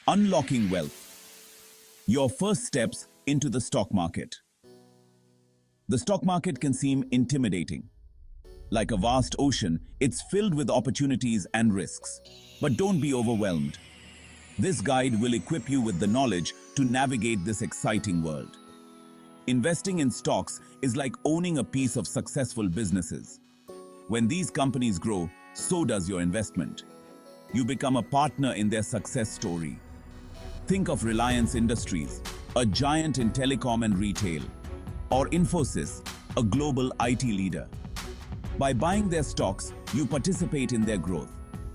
Unlocking wealth. Your first steps into the stock market. The stock market can seem intimidating. Like a vast ocean, it's filled with opportunities and risks. But don't be overwhelmed. This guide will equip you with the knowledge to navigate this exciting world. Investing in stocks is like owning a piece of successful businesses. When these companies grow, so does your investment. You become a partner in their success story. Think of Reliance Industries, a giant in telecom and retail, or Infosys, a global IT leader. By buying their stocks, you participate in their growth.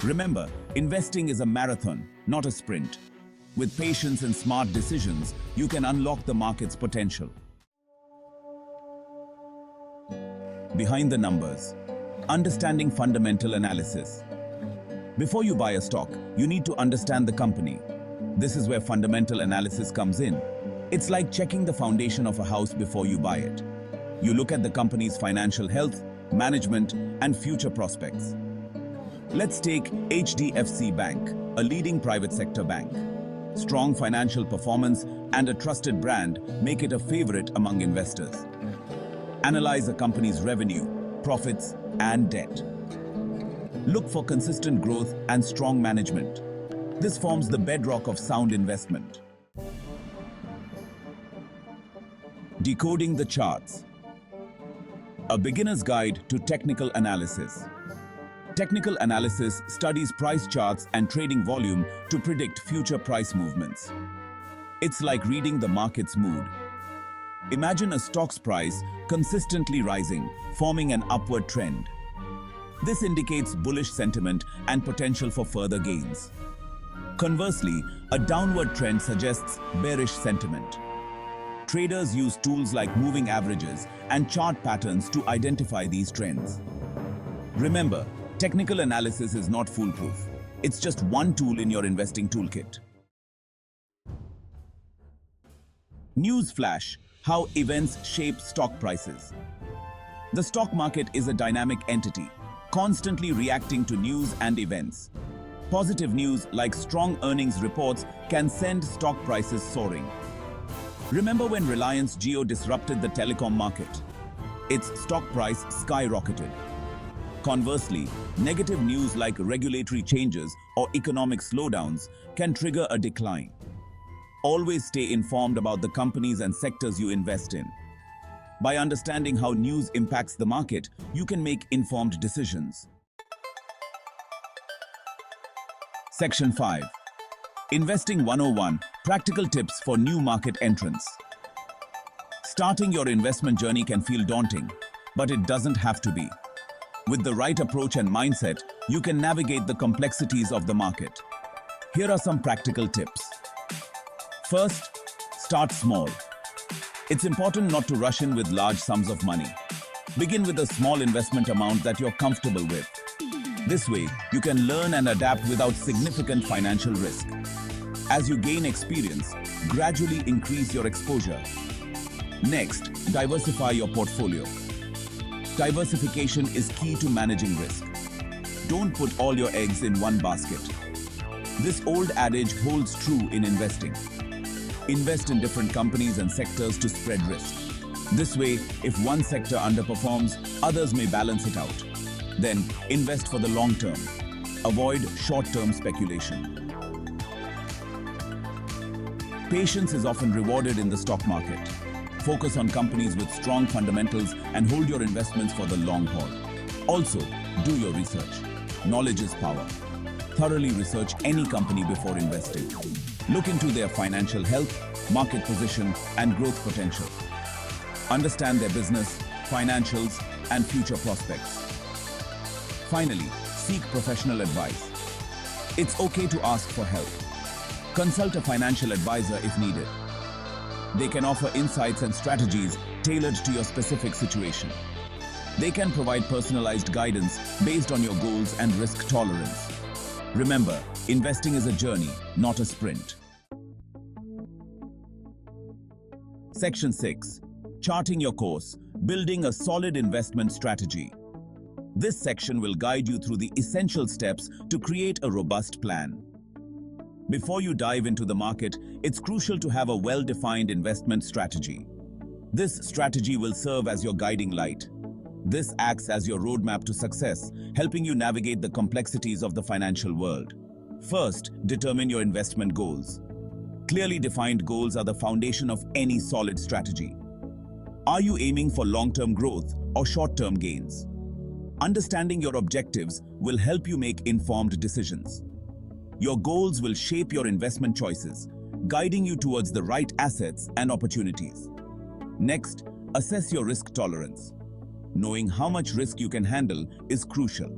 Remember, investing is a marathon, not a sprint. With patience and smart decisions, you can unlock the market's potential. Behind the numbers. Understanding fundamental analysis. Before you buy a stock, you need to understand the company. This is where fundamental analysis comes in. It's like checking the foundation of a house before you buy it. You look at the company's financial health, management, and future prospects. Let's take HDFC Bank, a leading private sector bank. Strong financial performance and a trusted brand make it a favorite among investors. Analyze a company's revenue, profits, and debt. Look for consistent growth and strong management. This forms the bedrock of sound investment. Decoding the charts. A beginner's guide to technical analysis. Technical analysis studies price charts and trading volume to predict future price movements. It's like reading the market's mood. Imagine a stock's price consistently rising, forming an upward trend. This indicates bullish sentiment and potential for further gains. Conversely, a downward trend suggests bearish sentiment. Traders use tools like moving averages and chart patterns to identify these trends. Remember, technical analysis is not foolproof. It's just one tool in your investing toolkit. News flash: how events shape stock prices. The stock market is a dynamic entity, constantly reacting to news and events. Positive news like strong earnings reports can send stock prices soaring. Remember when Reliance Jio disrupted the telecom market? Its stock price skyrocketed. Conversely, negative news like regulatory changes or economic slowdowns can trigger a decline. Always stay informed about the companies and sectors you invest in. By understanding how news impacts the market, you can make informed decisions. Section 5. Investing 101 – Practical Tips for New Market Entrants. Starting your investment journey can feel daunting, but it doesn't have to be. With the right approach and mindset, you can navigate the complexities of the market. Here are some practical tips. First, start small. It's important not to rush in with large sums of money. Begin with a small investment amount that you're comfortable with. This way, you can learn and adapt without significant financial risk. As you gain experience, gradually increase your exposure. Next, diversify your portfolio. Diversification is key to managing risk. Don't put all your eggs in one basket. This old adage holds true in investing. Invest in different companies and sectors to spread risk. This way, if one sector underperforms, others may balance it out. Then, invest for the long term. Avoid short-term speculation. Patience is often rewarded in the stock market. Focus on companies with strong fundamentals and hold your investments for the long haul. Also, do your research. Knowledge is power. Thoroughly research any company before investing. Look into their financial health, market position, and growth potential. Understand their business, financials, and future prospects. Finally, seek professional advice. It's okay to ask for help. Consult a financial advisor if needed. They can offer insights and strategies tailored to your specific situation. They can provide personalized guidance based on your goals and risk tolerance. Remember, investing is a journey, not a sprint. Section 6. Charting your course, building a solid investment strategy. This section will guide you through the essential steps to create a robust plan. Before you dive into the market, it's crucial to have a well-defined investment strategy. This strategy will serve as your guiding light. This acts as your roadmap to success, helping you navigate the complexities of the financial world. First, determine your investment goals. Clearly defined goals are the foundation of any solid strategy. Are you aiming for long-term growth or short-term gains? Understanding your objectives will help you make informed decisions. Your goals will shape your investment choices, guiding you towards the right assets and opportunities. Next, assess your risk tolerance. Knowing how much risk you can handle is crucial.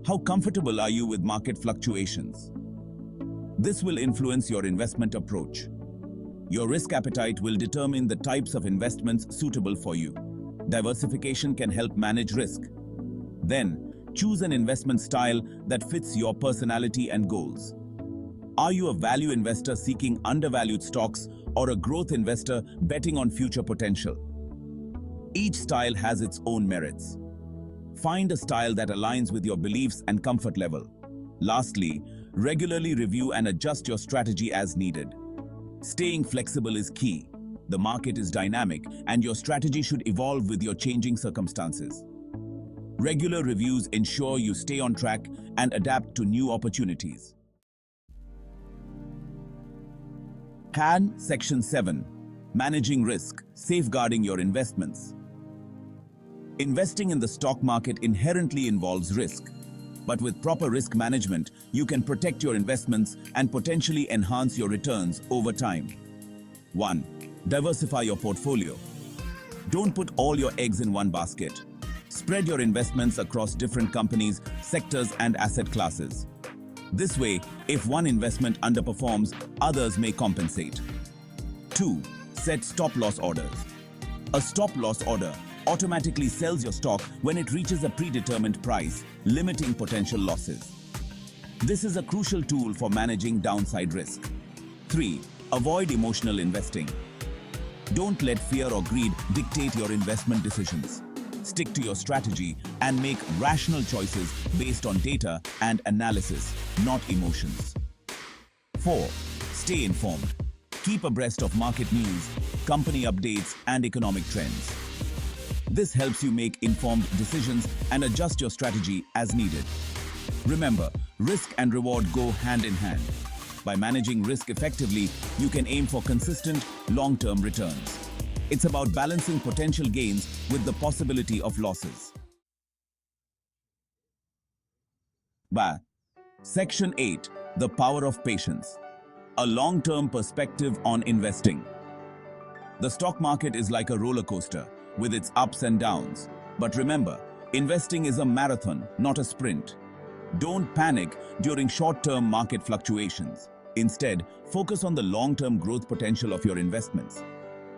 How comfortable are you with market fluctuations? This will influence your investment approach. Your risk appetite will determine the types of investments suitable for you. Diversification can help manage risk. Then, choose an investment style that fits your personality and goals. Are you a value investor seeking undervalued stocks or a growth investor betting on future potential? Each style has its own merits. Find a style that aligns with your beliefs and comfort level. Lastly, regularly review and adjust your strategy as needed. Staying flexible is key. The market is dynamic, and your strategy should evolve with your changing circumstances. Regular reviews ensure you stay on track and adapt to new opportunities. Section 7. Managing risk, safeguarding your investments. Investing in the stock market inherently involves risk, but with proper risk management, you can protect your investments and potentially enhance your returns over time. 1. Diversify your portfolio. Don't put all your eggs in one basket. Spread your investments across different companies, sectors, and asset classes. This way, if one investment underperforms, others may compensate. 2. Set stop-loss orders. A stop-loss order automatically sells your stock when it reaches a predetermined price, limiting potential losses. This is a crucial tool for managing downside risk. 3. Avoid emotional investing. Don't let fear or greed dictate your investment decisions. Stick to your strategy and make rational choices based on data and analysis, not emotions. 4. Stay informed. Keep abreast of market news, company updates, and economic trends. This helps you make informed decisions and adjust your strategy as needed. Remember, risk and reward go hand in hand. By managing risk effectively, you can aim for consistent, long-term returns. It's about balancing potential gains with the possibility of losses. Section 8. The power of patience. A long-term perspective on investing. The stock market is like a roller coaster, with its ups and downs. But remember, investing is a marathon, not a sprint. Don't panic during short-term market fluctuations. Instead, focus on the long-term growth potential of your investments.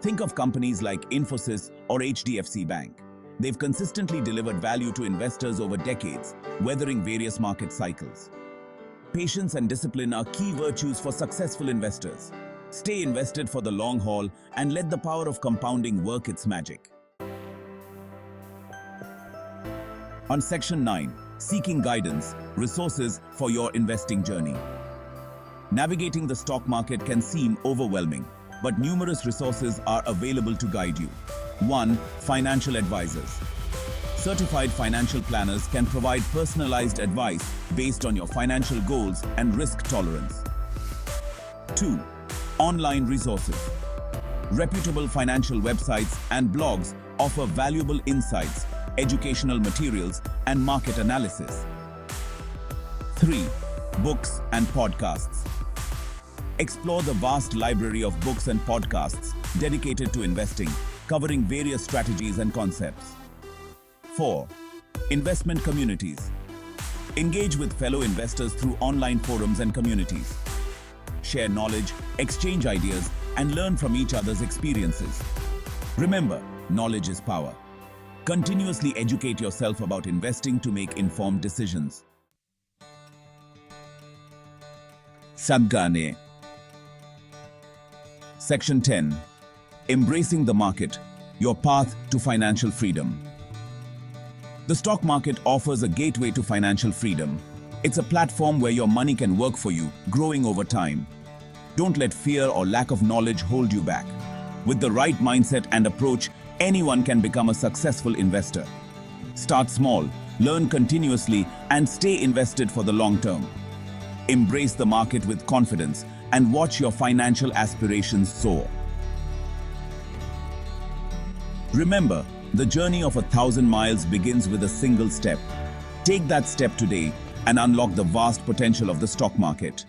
Think of companies like Infosys or HDFC Bank. They've consistently delivered value to investors over decades, weathering various market cycles. Patience and discipline are key virtues for successful investors. Stay invested for the long haul and let the power of compounding work its magic. On Section 9, Seeking Guidance, Resources for your investing journey. Navigating the stock market can seem overwhelming, but numerous resources are available to guide you. 1. Financial advisors. Certified financial planners can provide personalized advice based on your financial goals and risk tolerance. 2. Online resources. Reputable financial websites and blogs offer valuable insights, educational materials, and market analysis. 3. Books and podcasts. Explore the vast library of books and podcasts dedicated to investing, covering various strategies and concepts. 4. Investment communities. Engage with fellow investors through online forums and communities. Share knowledge, exchange ideas, and learn from each other's experiences. Remember, knowledge is power. Continuously educate yourself about investing to make informed decisions. Sadgane. Section 10. Embracing the market, your path to financial freedom. The stock market offers a gateway to financial freedom. It's a platform where your money can work for you, growing over time. Don't let fear or lack of knowledge hold you back. With the right mindset and approach, anyone can become a successful investor. Start small, learn continuously, and stay invested for the long term. Embrace the market with confidence and watch your financial aspirations soar. Remember, the journey of 1,000 miles begins with a single step. Take that step today and unlock the vast potential of the stock market.